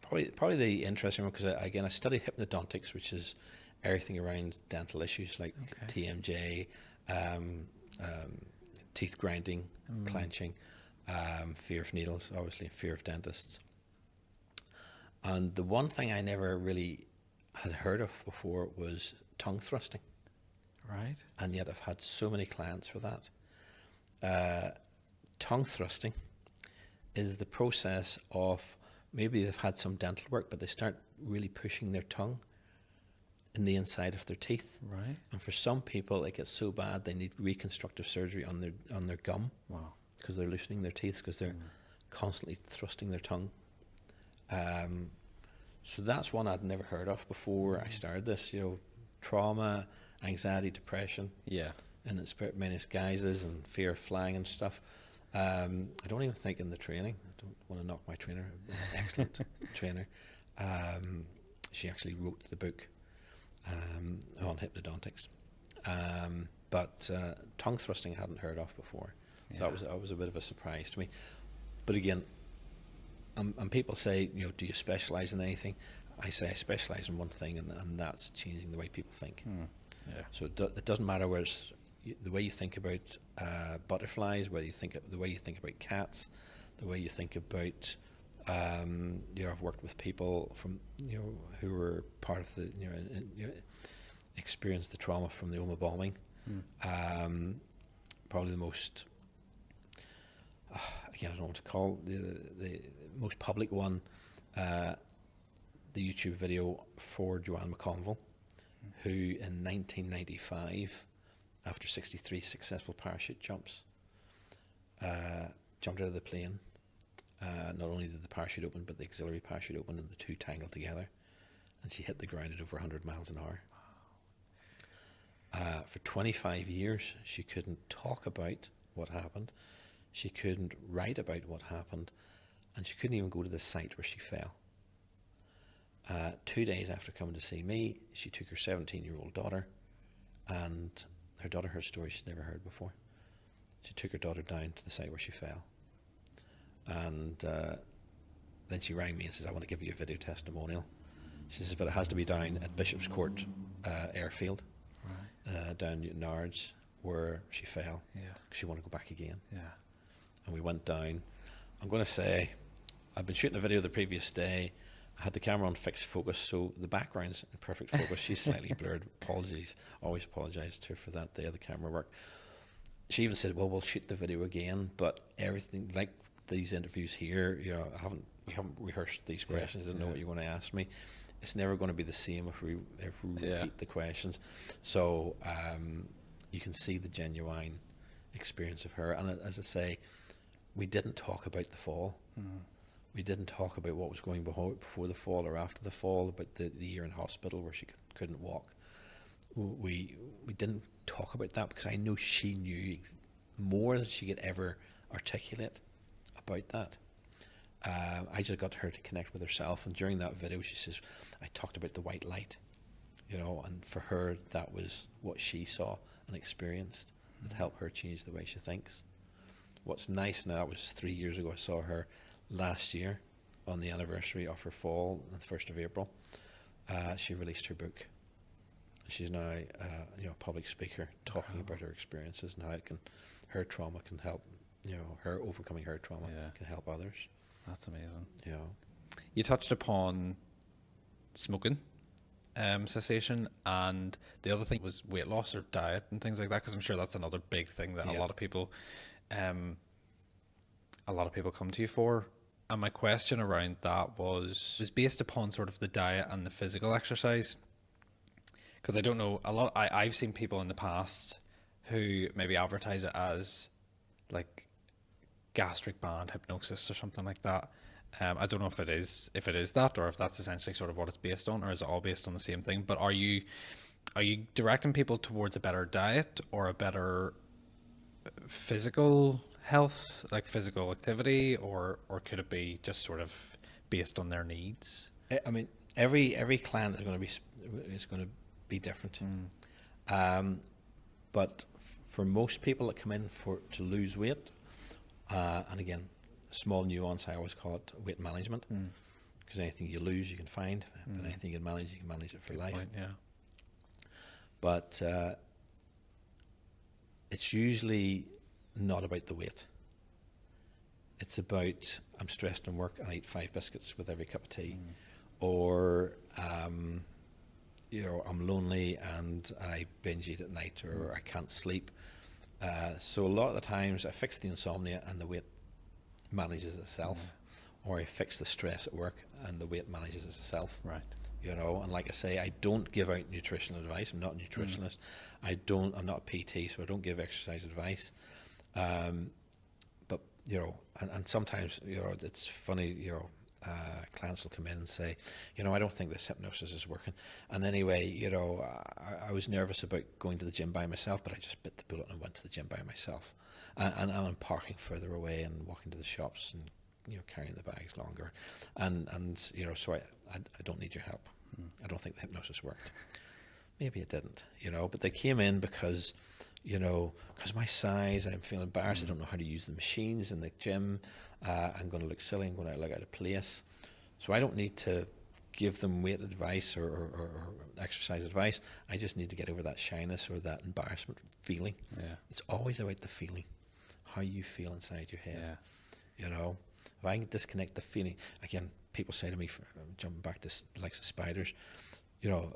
probably the interesting one, because again, I studied hypnodontics, which is everything around dental issues like TMJ, teeth grinding, clenching, fear of needles, obviously fear of dentists. And the one thing I never really had heard of before was tongue thrusting. Right. And yet I've had so many clients for that. Tongue thrusting is the process of, maybe they've had some dental work, but they start really pushing their tongue in the inside of their teeth. Right. And for some people, it gets so bad they need reconstructive surgery on their gum. Wow. Because they're loosening their teeth, because they're constantly thrusting their tongue. So that's one I'd never heard of before I started this. Trauma, anxiety, depression. Yeah. In its many guises, and fear of flying and stuff. I don't even think in the training. I don't want to knock my trainer. Excellent trainer. She actually wrote the book on hypnodontics. But tongue thrusting I hadn't heard of before. So that was a bit of a surprise to me. But again, and people say, do you specialize in anything? I say I specialize in one thing, and that's changing the way people think. Yeah. So it doesn't matter whether it's the way you think about butterflies, whether the way you think about cats, the way you think about. I've worked with people from who were part of the experienced the trauma from the Oma bombing. Probably the most again, I don't know what to call the most public one. The YouTube video for Joanne McConville, who in 1995, after 63 successful parachute jumps, jumped out of the plane. Not only did the parachute open, but the auxiliary parachute opened, and the two tangled together, and she hit the ground at over 100 miles an hour. For 25 years, she couldn't talk about what happened. She couldn't write about what happened, and she couldn't even go to the site where she fell. 2 days after coming to see me, she took her 17-year-old daughter, and her daughter heard stories she'd never heard before. She took her daughter down to the site where she fell. And then she rang me and says, I want to give you a video testimonial. She says, but it has to be down at Bishop's Court airfield, down Newton Nards, where she fell, because she wanted to go back again. And we went down. I'm going to say, I'd been shooting a video the previous day. I had the camera on fixed focus, so the background's in perfect focus. She's slightly blurred. Apologies. Always apologise to her for that day of the camera work. She even said, well, we'll shoot the video again, but everything, like these interviews here, we haven't rehearsed these questions. I didn't know what you want to ask me. It's never going to be the same if we repeat the questions. So you can see the genuine experience of her. And as I say, we didn't talk about the fall. We didn't talk about what was going before the fall or after the fall, about the year in hospital where she couldn't walk. We didn't talk about that because I know she knew more than she could ever articulate about that. I just got her to connect with herself, and during that video she says, I talked about the white light, and for her that was what she saw and experienced that helped her change the way she thinks. What's nice now, it was 3 years ago, I saw her last year on the anniversary of her fall, on the 1st of April. She released her book. She's now a public speaker talking about her experiences and how her trauma can help, her overcoming her trauma can help others. That's amazing. Yeah. You touched upon smoking cessation, and the other thing was weight loss or diet and things like that, because I'm sure that's another big thing that a lot of people come to you for. And my question around that was based upon sort of the diet and the physical exercise, because I don't know, I've seen people in the past who maybe advertise it as like gastric band hypnosis or something like that. I don't know if it is that, or if that's essentially sort of what it's based on, or is it all based on the same thing? But are you directing people towards a better diet or a better physical health, like physical activity, or could it be just sort of based on their needs? I mean, every client is going to be different. But for most people that come in to lose weight, and again, small nuance, I always call it weight management, because anything you lose you can find, but anything you can manage it for life. Point, yeah. But it's usually not about the weight. It's about, I'm stressed in work and I eat 5 biscuits with every cup of tea, or I'm lonely and I binge eat at night, or I can't sleep. So a lot of the times I fix the insomnia and the weight manages itself, or I fix the stress at work and the weight manages itself. Right. And like I say, I don't give out nutritional advice. I'm not a nutritionist. I'm not a PT, so I don't give exercise advice. But and sometimes it's funny. Clients will come in and say, I don't think this hypnosis is working. And anyway, I was nervous about going to the gym by myself, but I just bit the bullet and went to the gym by myself. And I'm parking further away and walking to the shops and carrying the bags longer. And so I don't need your help. I don't think the hypnosis worked. Maybe it didn't, but they came in because you know, because my size, I'm feeling embarrassed. I don't know how to use the machines in the gym. I'm going to look silly. I'm going to look out of place. So I don't need to give them weight advice or exercise advice. I just need to get over that shyness or that embarrassment feeling. Yeah. It's always about the feeling, how you feel inside your head. Yeah. You know, if I can disconnect the feeling, again, people say to me, jumping back to like the spiders, you know,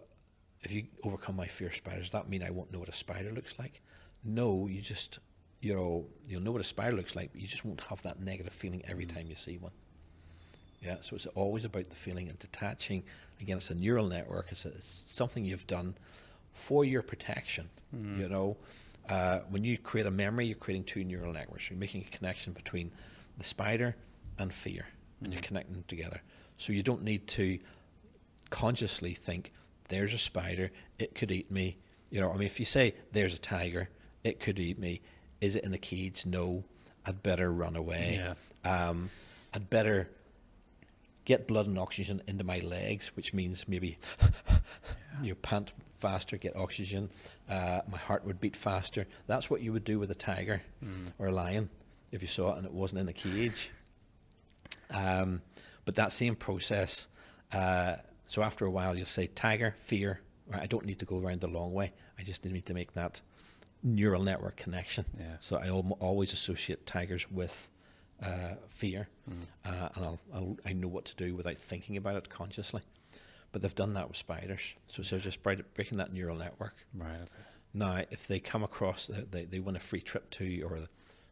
if you overcome my fear of spiders, does that mean I won't know what a spider looks like? No, you just, you know, you'll know what a spider looks like, but you just won't have that negative feeling every time you see one. Yeah, so it's always about the feeling and detaching. Again, it's a neural network. It's something you've done for your protection. You know, when you create a memory, you're creating two neural networks. You're making a connection between the spider and fear, and you're connecting them together. So you don't need to consciously think, there's a spider, it could eat me. You know, I mean, if you say, there's a tiger, it could eat me. Is it in the cage? No. I'd better run away. Yeah. I'd better get blood and oxygen into my legs, which means maybe you pant faster, get oxygen. My heart would beat faster. That's what you would do with a tiger or a lion if you saw it and it wasn't in a cage. But that same process, so after a while you'll say tiger, fear. Right? I don't need to go around the long way. I just need to make that neural network connection. Yeah. So I always associate tigers with fear, and I know what to do without thinking about it consciously. But they've done that with spiders, so it's just breaking that neural network. Right. Okay. Now, if they come across, they win a free trip to, or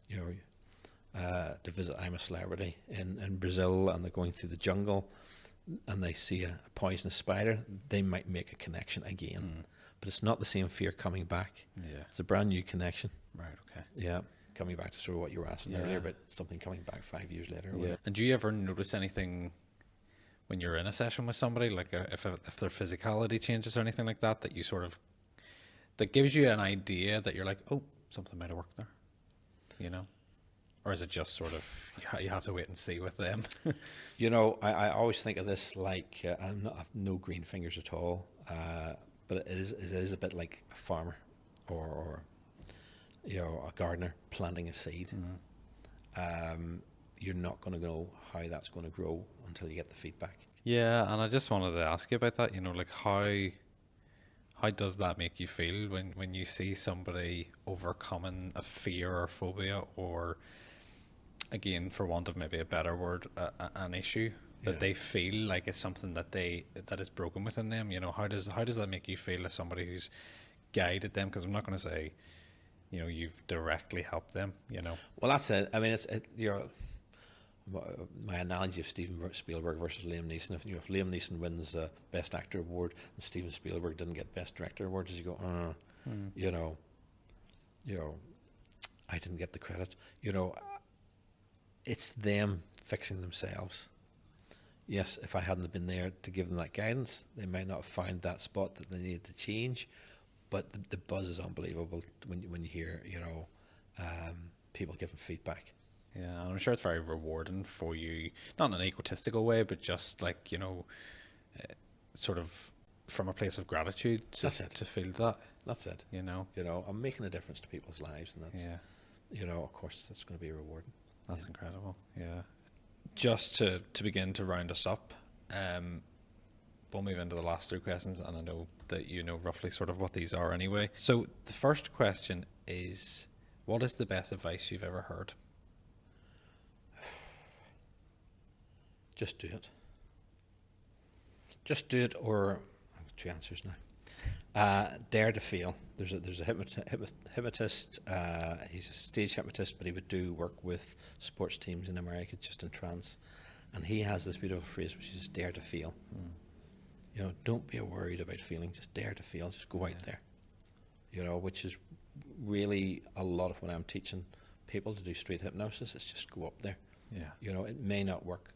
you know, to visit I'm a Celebrity in Brazil, and they're going through the jungle, and they see a poisonous spider, they might make a connection again. But it's not the same fear coming back. Yeah. It's a brand new connection. Right. Okay. Yeah. Coming back to sort of what you were asking earlier about something coming back 5 years later. Or whatever. And do you ever notice anything when you're in a session with somebody, like if their physicality changes or anything like that, that you sort of, that gives you an idea that you're like, oh, something might have worked there, you know? Or is it just sort of, you have to wait and see with them? You know, I always think of this like, I've no green fingers at all, but it is a bit like a farmer or you know, a gardener planting a seed. You're not going to know how that's going to grow until you get the feedback. Yeah, and I just wanted to ask you about that, you know, like how does that make you feel when you see somebody overcoming a fear or phobia, or again, for want of maybe a better word, an issue that they feel like it's something that is broken within them? You know, how does that make you feel as somebody who's guided them? Because I'm not going to say, you know, you've directly helped them, you know. Well, that's it. I mean, my analogy of Steven Spielberg versus Liam Neeson. If Liam Neeson wins the Best Actor award and Steven Spielberg didn't get Best Director award, does he go, you know, I didn't get the credit. You know, it's them fixing themselves. Yes, if I hadn't been there to give them that guidance, they might not have found that spot that they needed to change. But the buzz is unbelievable when you hear, you know, people giving feedback. Yeah, and I'm sure it's very rewarding for you, not in an egotistical way, but just like, you know, sort of from a place of gratitude to feel that. That's it. You know, I'm making a difference to people's lives, and that's, you know, of course, that's going to be rewarding. That's incredible. Yeah. Just to begin to round us up, we'll move into the last three questions, and I know that you know roughly sort of what these are anyway. So the first question is, what is the best advice you've ever heard? Just do it. Just do it, or I've got two answers now. Dare to feel. There's a hypnotist. He's a stage hypnotist, but he would do work with sports teams in America, just in trance. And he has this beautiful phrase, which is dare to feel. You know, don't be worried about feeling. Just dare to feel. Just go out there. You know, which is really a lot of what I'm teaching people to do street hypnosis. Is just go up there. Yeah. You know, it may not work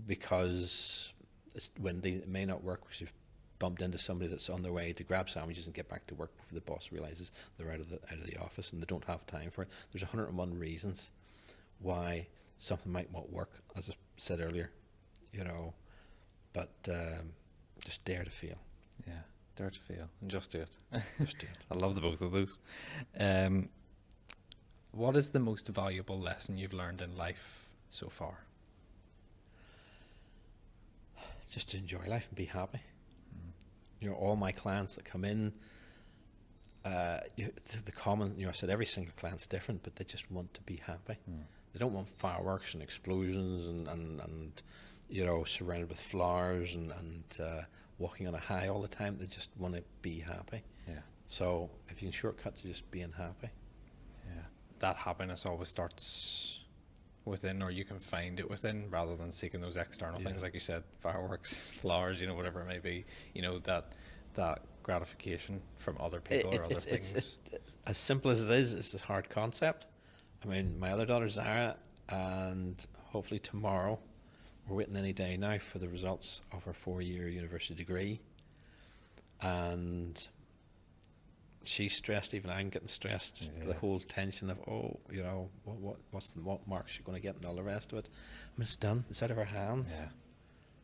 because it's windy. It may not work because you've bumped into somebody that's on their way to grab sandwiches and get back to work before the boss realizes they're out of the office and they don't have time for it. There's 101 reasons why something might not work, as I said earlier. You know, but just dare to feel. Yeah. Dare to fail and just do it. Just do it. I love the both of those. What is the most valuable lesson you've learned in life so far? Just to enjoy life and be happy. You know, all my clients that come in, the common, you know, I said every single client's different, but they just want to be happy. They don't want fireworks and explosions and you know, surrounded with flowers and walking on a high all the time. They just want to be happy. Yeah. So if you can shortcut to just being happy. Yeah. That happiness always starts within, or you can find it within, rather than seeking those external things, like you said, fireworks, flowers, you know, whatever it may be. You know, that gratification from other people or other things. It's as simple as it is, it's a hard concept. I mean, my other daughter Zara, and hopefully tomorrow, we're waiting any day now for the results of her 4-year university degree, and she's stressed. Even I'm getting stressed. Just the whole tension of, oh, you know, what marks she's going to get and all the rest of it. I mean, it's done. It's out of our hands. Yeah.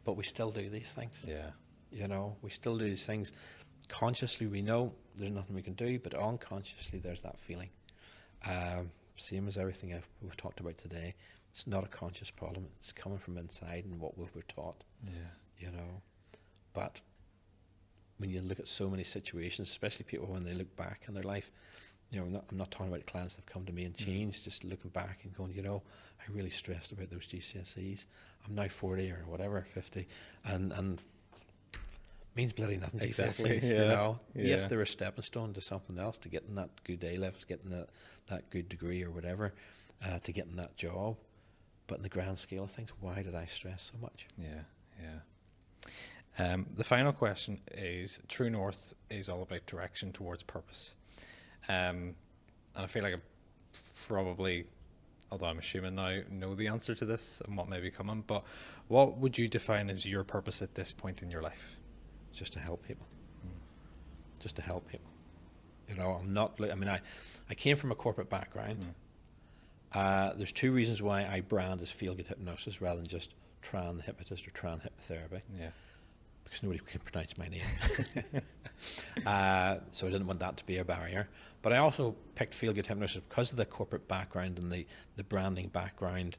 But we still do these things. Yeah. You know, we still do these things. Consciously, we know there's nothing we can do, but unconsciously, there's that feeling. Same as everything we've talked about today. It's not a conscious problem. It's coming from inside and what we were taught. Yeah. You know, but when you look at so many situations, especially people when they look back in their life, you know, I'm not talking about clients that have come to me and changed, just looking back and going, you know, I really stressed about those GCSEs. I'm now 40 or whatever, 50, and means bloody nothing. Exactly. GCSEs, you know. Yes, they're a stepping stone to something else, to getting that good A levels, getting that good degree or whatever, to getting that job. But in the grand scale of things, why did I stress so much? The final question is, True North is all about direction towards purpose. And I feel like I probably, although I'm assuming now, know the answer to this and what may be coming, but what would you define as your purpose at this point in your life? It's just to help people. Just to help people. You know, I'm not, I mean, I came from a corporate background. There's 2 reasons why I brand as Feel Good Hypnosis rather than just Turan the Hypnotist or Turan Hypnotherapy. Yeah. Because nobody can pronounce my name. So I didn't want that to be a barrier. But I also picked Feel Good Hypnosis because of the corporate background and the branding background.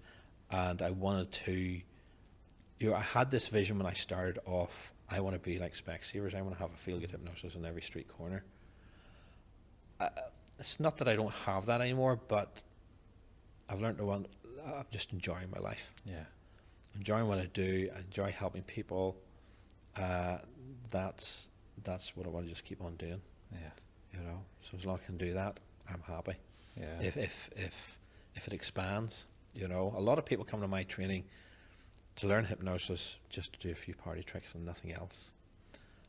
And I wanted to, you know, I had this vision when I started off. I want to be like Specsavers. I want to have a Feel Good Hypnosis on every street corner. It's not that I don't have that anymore, but I've learned to want, I'm just enjoying my life. Yeah. Enjoying what I do. I enjoy helping people. That's what I want to just keep on doing. Yeah. You know, so as long as I can do that, I'm happy. Yeah. If it expands, you know, a lot of people come to my training to learn hypnosis just to do a few party tricks and nothing else.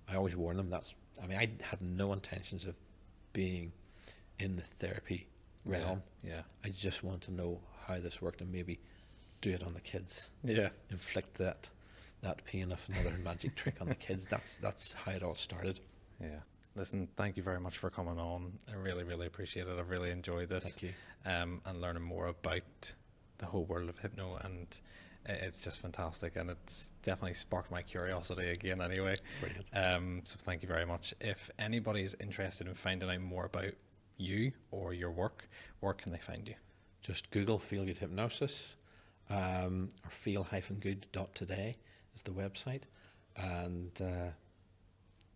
I always warn them I mean, I had no intentions of being in the therapy realm. Yeah. I just want to know how this worked and maybe do it on the kids. Yeah. Inflict that pain of another magic trick on the kids. That's how it all started. Yeah. Listen, thank you very much for coming on. I really, really appreciate it. I've really enjoyed this. Thank you. And learning more about the whole world of hypno, and it's just fantastic, and it's definitely sparked my curiosity again anyway. Brilliant. So thank you very much. If anybody is interested in finding out more about you or your work, where can they find you? Just Google Feel Good Hypnosis, or feel-good.today is the website. And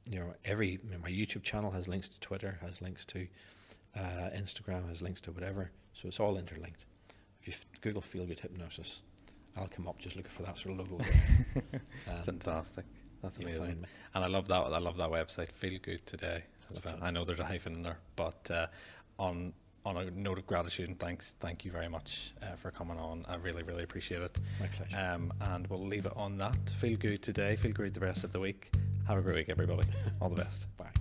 you know, my YouTube channel has links to Twitter, has links to Instagram, has links to whatever. So it's all interlinked. If you Google Feel Good Hypnosis, I'll come up just looking for that sort of logo. Fantastic. That's amazing. And I love that website, Feel Good Today. I know there's a hyphen in there, but on a note of gratitude and thanks, thank you very much for coming on. I really, really appreciate it. My pleasure. And we'll leave it on that. Feel good today, feel good the rest of the week. Have a great week, everybody. All the best. Bye.